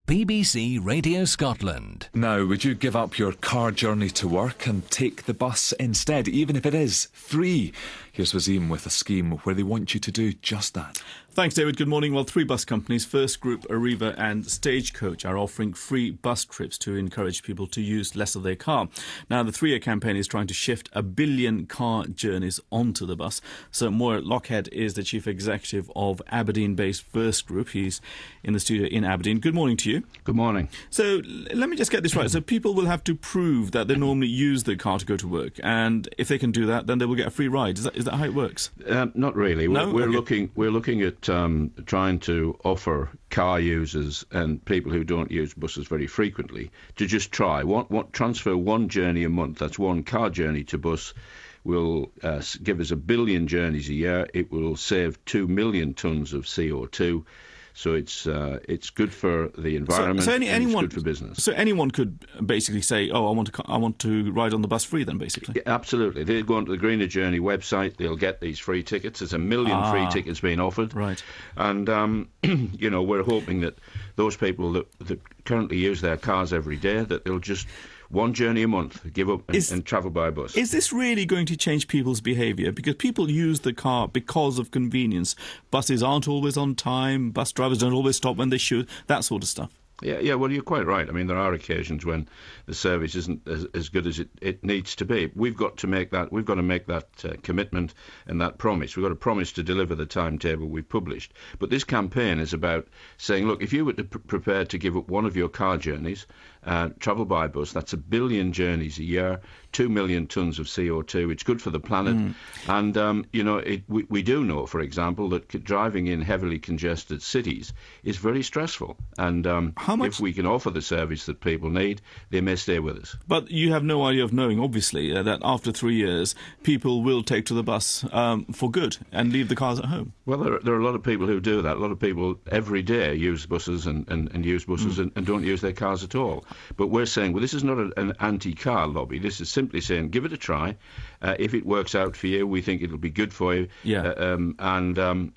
BBC Radio Scotland. Now, would you give up your car journey to work and take the bus instead, even if it is free? Here's Wazim with a scheme where they want you to do just that. Thanks, David. Good morning. Well, three bus companies, First Group, Arriva and Stagecoach, are offering free bus trips to encourage people to use less of their car. Now, the three-year campaign is trying to shift 1 billion car journeys onto the bus. So Moir Lockhead is the chief executive of Aberdeen-based First Group. He's in the studio in Aberdeen. Good morning to you. Good morning. So let me just get this right. So people will have to prove that they normally use their car to go to work, and if they can do that, then they will get a free ride. Is that how it works? Not really. No? We're looking at trying to offer car users and people who don't use buses very frequently to just try. Transfer one journey a month. That's one car journey to bus. Will give us 1 billion journeys a year. It will save 2 million tonnes of CO2. So it's good for the environment. So and anyone, it's good for business. So anyone could basically say, "Oh, I want to ride on the bus free." Then basically, yeah, absolutely. They go onto the Greener Journey website. They'll get these free tickets. There's 1 million free tickets being offered. Right. And we're hoping that those people that currently use their cars every day, that they'll just one journey a month, give up and travel by bus. Is this really going to change people's behaviour? Because people use the car because of convenience. Buses aren't always on time, bus drivers don't always stop when they should, that sort of stuff. Yeah, well, you're quite right. I mean, there are occasions when the service isn't as good as it needs to be. We've got to make that commitment and that promise. We've got to promise to deliver the timetable we've published. But this campaign is about saying, look, if you were prepared to give up one of your car journeys, travel by bus, that's 1 billion journeys a year, 2 million tonnes of CO2. It's good for the planet. And, we do know, for example, that driving in heavily congested cities is very stressful. And if we can offer the service that people need, they may stay with us. But you have no idea of knowing, obviously, that after 3 years, people will take to the bus for good and leave the cars at home. Well, there are a lot of people who do that. A lot of people every day use buses and use buses and don't use their cars at all. But we're saying, well, this is not an anti-car lobby. This is simply saying, give it a try. If it works out for you, we think it'll be good for you. Yeah.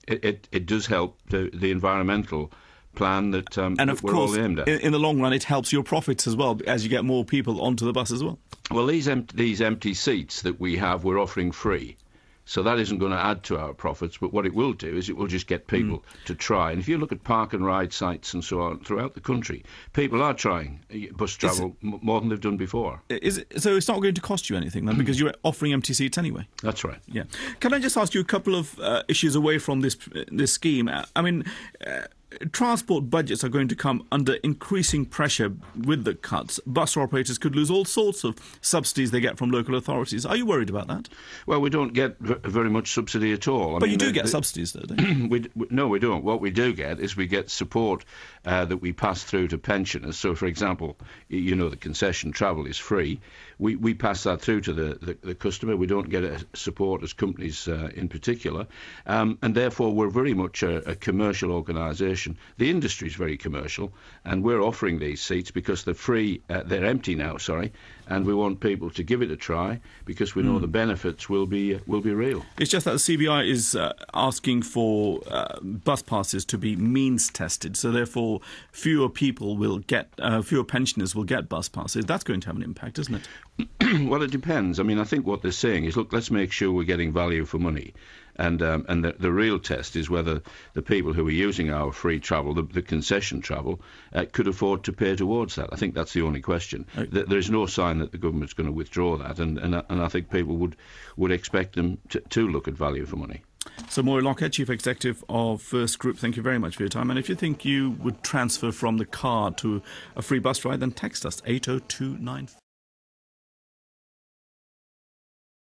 It does help the environmental plan that and of we're course, all aimed at. In the long run, it helps your profits as well, as you get more people onto the bus as well. Well, these empty seats that we have, we're offering free. So that isn't going to add to our profits, but what it will do is it will just get people to try. And if you look at park and ride sites and so on throughout the country, people are trying bus travel more than they've done before. So it's not going to cost you anything then, because you're offering empty seats anyway? That's right. Yeah. Can I just ask you a couple of issues away from this scheme? I mean, transport budgets are going to come under increasing pressure with the cuts. Bus operators could lose all sorts of subsidies they get from local authorities. Are you worried about that? Well, we don't get very much subsidy at all. But you do get subsidies, though, don't you? No, we don't. What we do get is we get support that we pass through to pensioners. So, for example, the concession travel is free. We pass that through to the customer. We don't get support as companies in particular. And therefore, we're very much a commercial organisation. The industry is very commercial, and we're offering these seats because they're free. They're empty now, and we want people to give it a try because we know the benefits will be real. It's just that the CBI is asking for bus passes to be means tested, so therefore fewer pensioners will get bus passes. That's going to have an impact, isn't it? Well, it depends. I mean, I think what they're saying is, look, let's make sure we're getting value for money. And the real test is whether the people who are using our free travel, the concession travel, could afford to pay towards that. I think that's the only question. There is no sign that the government's going to withdraw that, and I think people would expect them to look at value for money. So Moir Lockhead, Chief Executive of First Group, thank you very much for your time. And if you think you would transfer from the car to a free bus ride, then text us 80294.